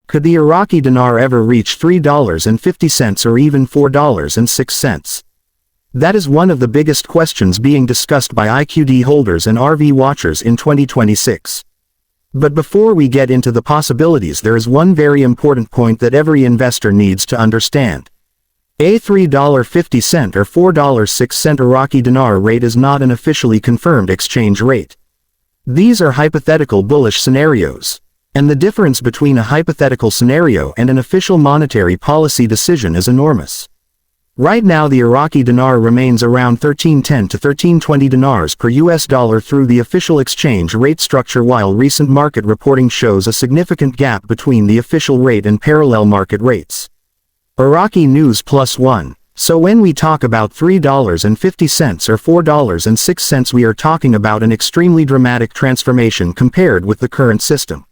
Could the Iraqi dinar ever reach $3.50 or even $4.06? That is one of the biggest questions being discussed by IQD holders and RV watchers in 2026. But before we get into the possibilities, there is one very important point that every investor needs to understand. A $3.50 or $4.06 Iraqi dinar rate is not an officially confirmed exchange rate. These are hypothetical bullish scenarios. And the difference between a hypothetical scenario and an official monetary policy decision is enormous. Right now the Iraqi dinar remains around 1310 to 1320 dinars per US dollar through the official exchange rate structure, while recent market reporting shows a significant gap between the official rate and parallel market rates. Iraqi News +1. So when we talk about $3.50 or $4.06, we are talking about an extremely dramatic transformation compared with the current system.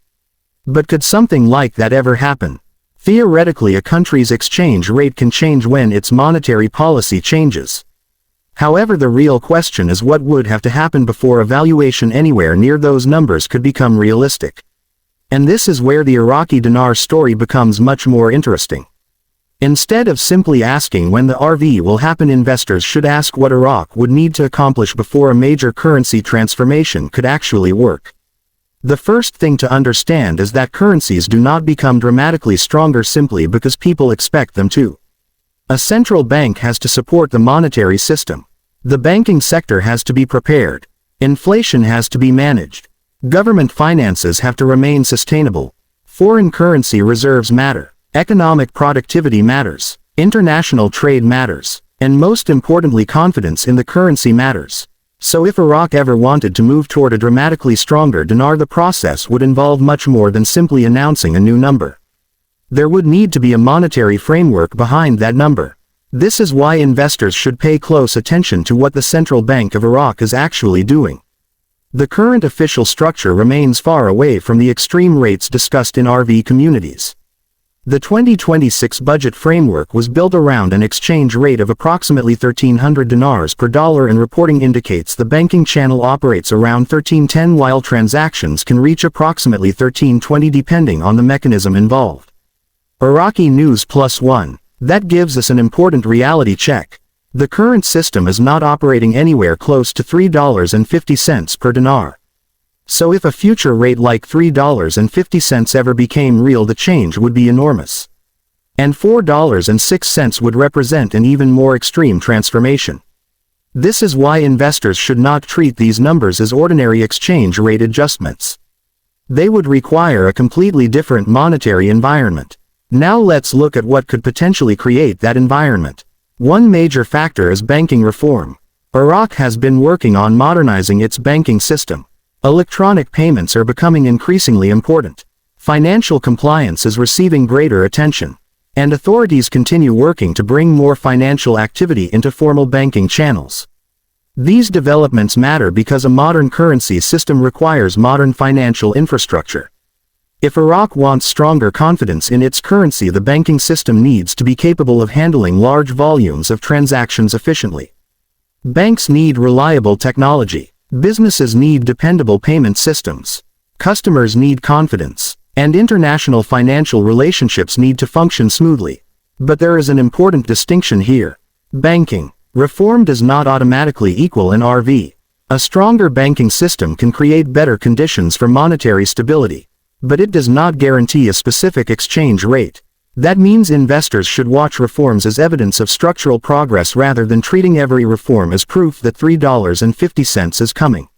But could something like that ever happen? Theoretically, a country's exchange rate can change when its monetary policy changes. However, the real question is what would have to happen before a valuation anywhere near those numbers could become realistic. And this is where the Iraqi dinar story becomes much more interesting. Instead of simply asking when the RV will happen, investors should ask what Iraq would need to accomplish before a major currency transformation could actually work. The first thing to understand is that currencies do not become dramatically stronger simply because people expect them to. A central bank has to support the monetary system. The banking sector has to be prepared. Inflation has to be managed. Government finances have to remain sustainable. Foreign currency reserves matter. Economic productivity matters. International trade matters. And most importantly, confidence in the currency matters. So if Iraq ever wanted to move toward a dramatically stronger dinar, the process would involve much more than simply announcing a new number. There would need to be a monetary framework behind that number. This is why investors should pay close attention to what the Central Bank of Iraq is actually doing. The current official structure remains far away from the extreme rates discussed in RV communities. The 2026 budget framework was built around an exchange rate of approximately 1,300 dinars per dollar, and reporting indicates the banking channel operates around 1310, while transactions can reach approximately 1320 depending on the mechanism involved. Iraqi News +1. That gives us an important reality check. The current system is not operating anywhere close to $3.50 per dinar. So if a future rate like $3.50 ever became real, the change would be enormous. And $4.06 would represent an even more extreme transformation. This is why investors should not treat these numbers as ordinary exchange rate adjustments. They would require a completely different monetary environment. Now let's look at what could potentially create that environment. One major factor is banking reform. Iraq has been working on modernizing its banking system. Electronic payments are becoming increasingly important. Financial compliance is receiving greater attention. And authorities continue working to bring more financial activity into formal banking channels. These developments matter because a modern currency system requires modern financial infrastructure. If Iraq wants stronger confidence in its currency, the banking system needs to be capable of handling large volumes of transactions efficiently. Banks need reliable technology. Businesses need dependable payment systems. Customers need confidence. And international financial relationships need to function smoothly. But there is an important distinction here. Banking reform does not automatically equal an RV. A stronger banking system can create better conditions for monetary stability. But it does not guarantee a specific exchange rate. That means investors should watch reforms as evidence of structural progress rather than treating every reform as proof that $3.50 is coming.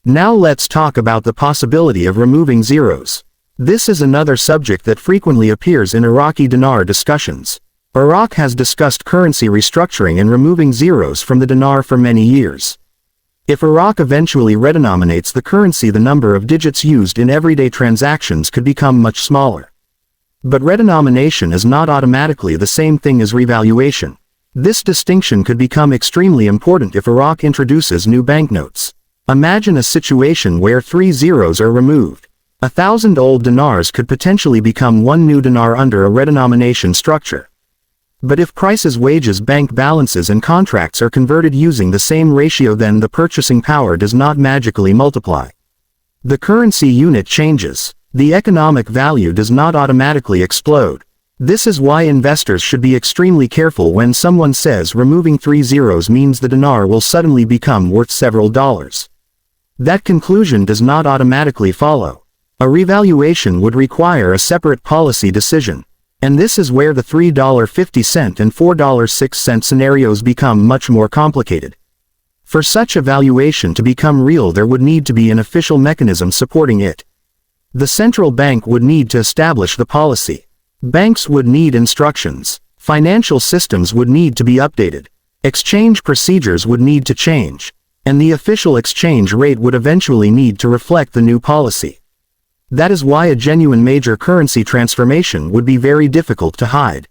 Now let's talk about the possibility of removing zeros. This is another subject that frequently appears in Iraqi dinar discussions. Iraq has discussed currency restructuring and removing zeros from the dinar for many years. If Iraq eventually redenominates the currency, the number of digits used in everyday transactions could become much smaller. But redenomination is not automatically the same thing as revaluation. This distinction could become extremely important if Iraq introduces new banknotes. Imagine a situation where 3 zeros are removed. 1,000 old dinars could potentially become 1 new dinar under a redenomination structure. But if prices, wages, bank balances and contracts are converted using the same ratio, then the purchasing power does not magically multiply. The currency unit changes. The economic value does not automatically explode. This is why investors should be extremely careful when someone says removing 3 zeros means the dinar will suddenly become worth several dollars. That conclusion does not automatically follow. A revaluation would require a separate policy decision. And this is where the $3.50 and $4.06 scenarios become much more complicated. For such a valuation to become real, there would need to be an official mechanism supporting it. The central bank would need to establish the policy. Banks would need instructions. Financial systems would need to be updated. Exchange procedures would need to change. And the official exchange rate would eventually need to reflect the new policy. That is why a genuine major currency transformation would be very difficult to hide.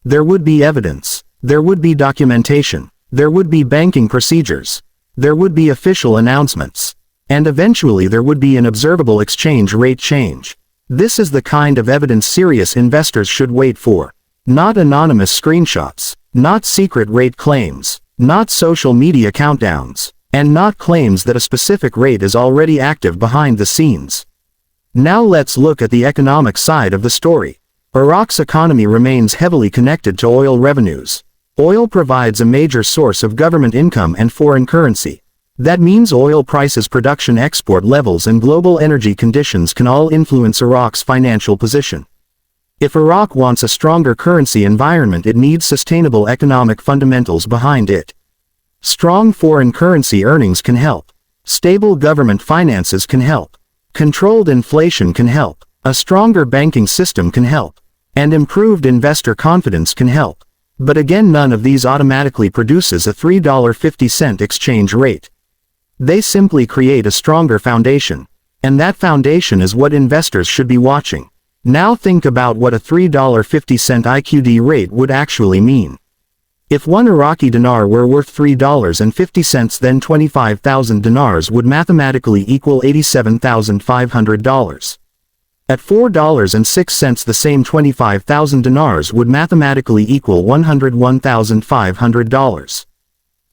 There would be evidence. There would be documentation. There would be banking procedures. There would be official announcements. And eventually there would be an observable exchange rate change. This is the kind of evidence serious investors should wait for. Not anonymous screenshots. Not secret rate claims. Not social media countdowns. And not claims that a specific rate is already active behind the scenes. Now let's look at the economic side of the story. Iraq's economy remains heavily connected to oil revenues. Oil provides a major source of government income and foreign currency. That means oil prices, production, export levels, and global energy conditions can all influence Iraq's financial position. If Iraq wants a stronger currency environment, it needs sustainable economic fundamentals behind it. Strong foreign currency earnings can help. Stable government finances can help. Controlled inflation can help. A stronger banking system can help. And improved investor confidence can help. But again, none of these automatically produces a $3.50 exchange rate. They simply create a stronger foundation. And that foundation is what investors should be watching. Now think about what a $3.50 IQD rate would actually mean. If one Iraqi dinar were worth $3.50, then 25,000 dinars would mathematically equal $87,500. At $4.06, the same 25,000 dinars would mathematically equal $101,500.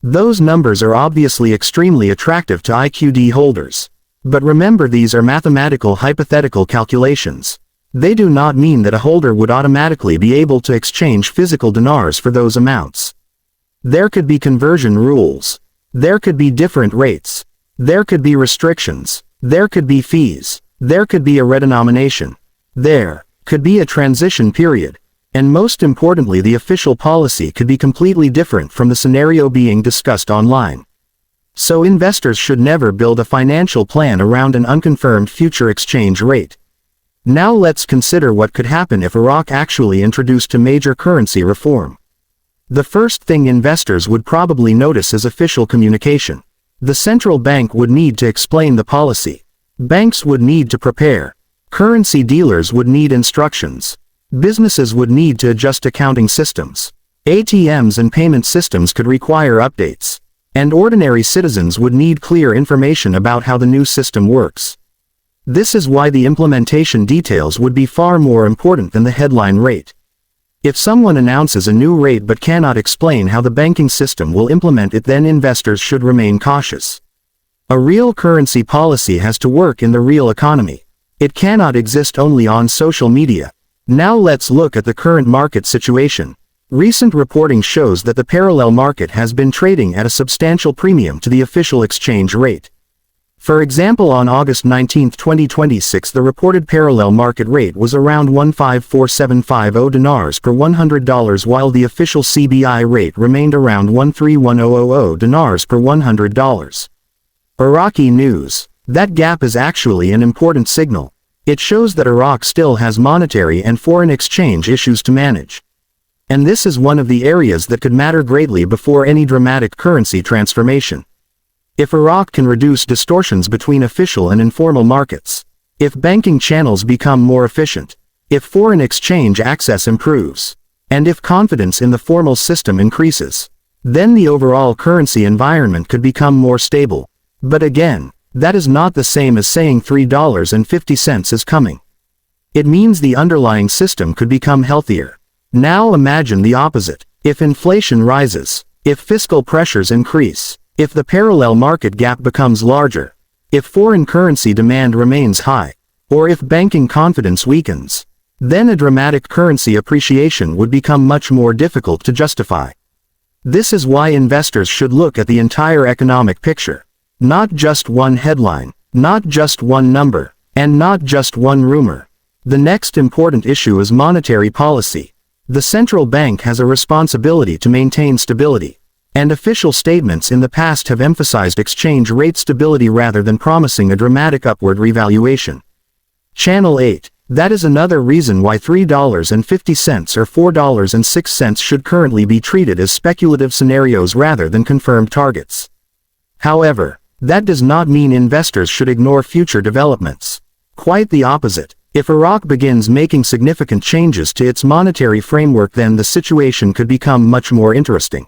Those numbers are obviously extremely attractive to IQD holders. But remember, these are mathematical hypothetical calculations. They do not mean that a holder would automatically be able to exchange physical dinars for those amounts. There could be conversion rules. There could be different rates. There could be restrictions. There could be fees. There could be a redenomination. There could be a transition period. And most importantly, the official policy could be completely different from the scenario being discussed online. So investors should never build a financial plan around an unconfirmed future exchange rate. Now let's consider what could happen if Iraq actually introduced a major currency reform. The first thing investors would probably notice is official communication. The central bank would need to explain the policy. Banks would need to prepare. Currency dealers would need instructions. Businesses would need to adjust accounting systems. ATMs and payment systems could require updates. And ordinary citizens would need clear information about how the new system works. This is why the implementation details would be far more important than the headline rate. If someone announces a new rate but cannot explain how the banking system will implement it, then investors should remain cautious. A real currency policy has to work in the real economy. It cannot exist only on social media. Now let's look at the current market situation. Recent reporting shows that the parallel market has been trading at a substantial premium to the official exchange rate. For example, on August 19, 2026, the reported parallel market rate was around 154,750 dinars per $100, while the official CBI rate remained around 131,000 dinars per $100. Iraqi news. That gap is actually an important signal. It shows that Iraq still has monetary and foreign exchange issues to manage. And this is one of the areas that could matter greatly before any dramatic currency transformation. If Iraq can reduce distortions between official and informal markets, if banking channels become more efficient, if foreign exchange access improves, and if confidence in the formal system increases, then the overall currency environment could become more stable. But again, that is not the same as saying $3.50 is coming. It means the underlying system could become healthier. Now imagine the opposite. If inflation rises, if fiscal pressures increase, if the parallel market gap becomes larger, if foreign currency demand remains high, or if banking confidence weakens, then a dramatic currency appreciation would become much more difficult to justify. This is why investors should look at the entire economic picture, not just one headline, not just one number, and not just one rumor. The next important issue is monetary policy. The central bank has a responsibility to maintain stability, and official statements in the past have emphasized exchange rate stability rather than promising a dramatic upward revaluation. Channel 8. That is another reason why $3.50 or $4.06 should currently be treated as speculative scenarios rather than confirmed targets. However, that does not mean investors should ignore future developments. Quite the opposite. If Iraq begins making significant changes to its monetary framework, then the situation could become much more interesting.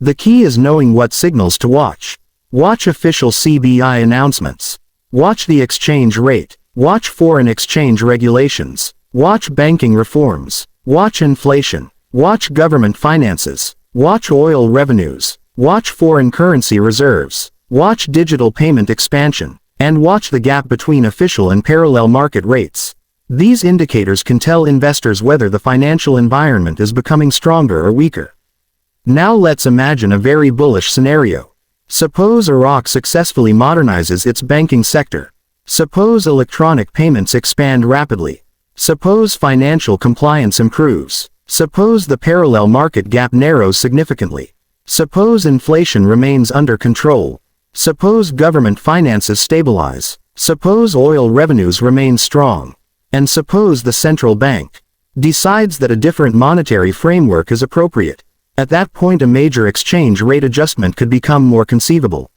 The key is knowing what signals to watch. Watch official CBI announcements. Watch the exchange rate. Watch foreign exchange regulations. Watch banking reforms. Watch inflation. Watch government finances. Watch oil revenues. Watch foreign currency reserves. Watch digital payment expansion. And watch the gap between official and parallel market rates. These indicators can tell investors whether the financial environment is becoming stronger or weaker. Now let's imagine a very bullish scenario. Suppose Iraq successfully modernizes its banking sector. Suppose electronic payments expand rapidly. Suppose financial compliance improves. Suppose the parallel market gap narrows significantly. Suppose inflation remains under control. Suppose government finances stabilize. Suppose oil revenues remain strong. And suppose the central bank decides that a different monetary framework is appropriate. At that point, a major exchange rate adjustment could become more conceivable.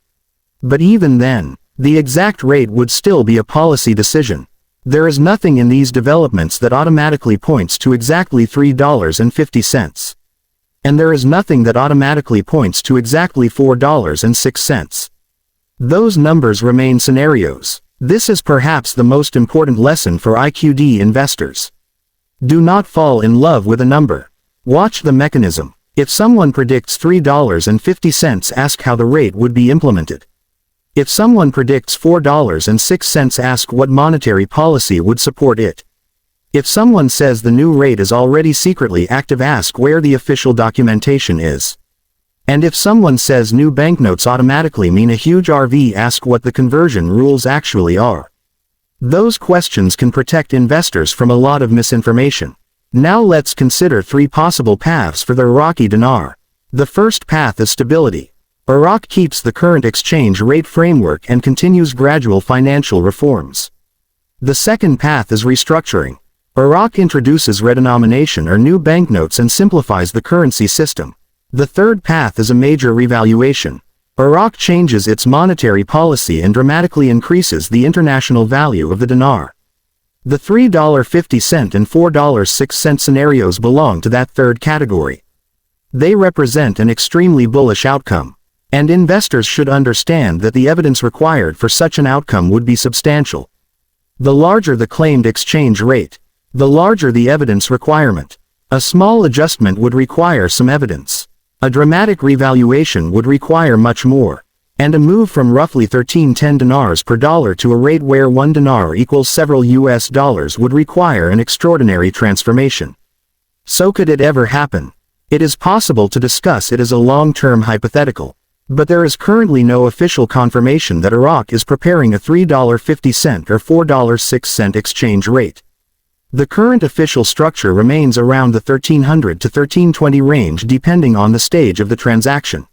But even then, the exact rate would still be a policy decision. There is nothing in these developments that automatically points to exactly $3.50. And there is nothing that automatically points to exactly $4.06. Those numbers remain scenarios. This is perhaps the most important lesson for IQD investors. Do not fall in love with a number. Watch the mechanism. If someone predicts $3.50, ask how the rate would be implemented. If someone predicts $4.06, ask what monetary policy would support it. If someone says the new rate is already secretly active, ask where the official documentation is. And if someone says new banknotes automatically mean a huge RV, ask what the conversion rules actually are. Those questions can protect investors from a lot of misinformation. Now let's consider three possible paths for the Iraqi dinar. The first path is stability. Iraq keeps the current exchange rate framework and continues gradual financial reforms. The second path is restructuring. Iraq introduces redenomination or new banknotes and simplifies the currency system. The third path is a major revaluation. Iraq changes its monetary policy and dramatically increases the international value of the dinar. The $3.50 and $4.06 scenarios belong to that third category. They represent an extremely bullish outcome. And investors should understand that the evidence required for such an outcome would be substantial. The larger the claimed exchange rate, the larger the evidence requirement. A small adjustment would require some evidence. A dramatic revaluation would require much more. And a move from roughly 1310 dinars per dollar to a rate where 1 dinar equals several US dollars would require an extraordinary transformation. So could it ever happen? It is possible to discuss it as a long-term hypothetical. But there is currently no official confirmation that Iraq is preparing a $3.50 or $4.06 exchange rate. The current official structure remains around the 1300 to 1320 range depending on the stage of the transaction.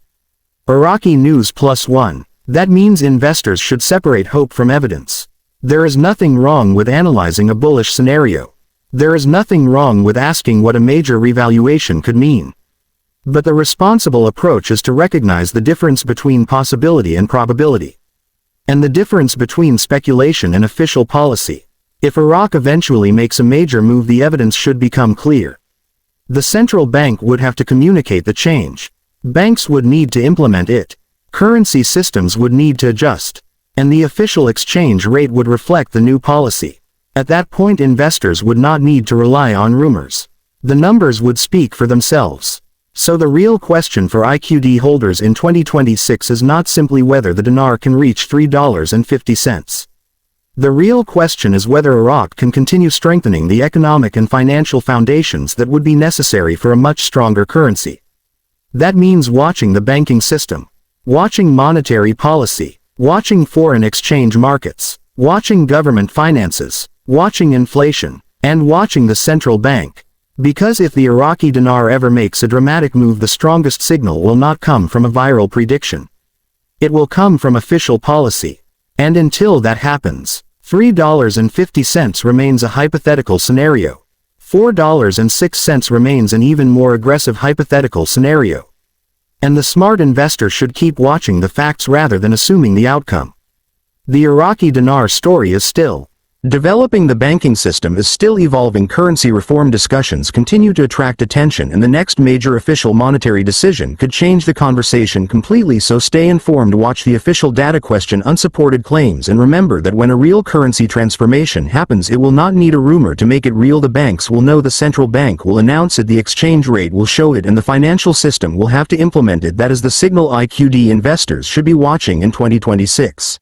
Iraqi news +1. That means investors should separate hope from evidence. There is nothing wrong with analyzing a bullish scenario. There is nothing wrong with asking what a major revaluation could mean. But the responsible approach is to recognize the difference between possibility and probability. And the difference between speculation and official policy. If Iraq eventually makes a major move, the evidence should become clear. The central bank would have to communicate the change. Banks would need to implement it. Currency systems would need to adjust. And the official exchange rate would reflect the new policy. At that point, investors would not need to rely on rumors. The numbers would speak for themselves. So the real question for IQD holders in 2026 is not simply whether the dinar can reach $3.50. The real question is whether Iraq can continue strengthening the economic and financial foundations that would be necessary for a much stronger currency. That means watching the banking system, watching monetary policy, watching foreign exchange markets, watching government finances, watching inflation, and watching the central bank. Because if the Iraqi dinar ever makes a dramatic move, the strongest signal will not come from a viral prediction. It will come from official policy. And until that happens, $3.50 remains a hypothetical scenario. $4.06 remains an even more aggressive hypothetical scenario. And the smart investor should keep watching the facts rather than assuming the outcome. The Iraqi dinar story is still developing. The banking system is still evolving. Currency reform discussions continue to attract attention, and the next major official monetary decision could change the conversation completely. So stay informed, watch the official data, question unsupported claims, and remember that when a real currency transformation happens, it will not need a rumor to make it real. The banks will know, the central bank will announce it, the exchange rate will show it, and the financial system will have to implement it. That is the signal IQD investors should be watching in 2026.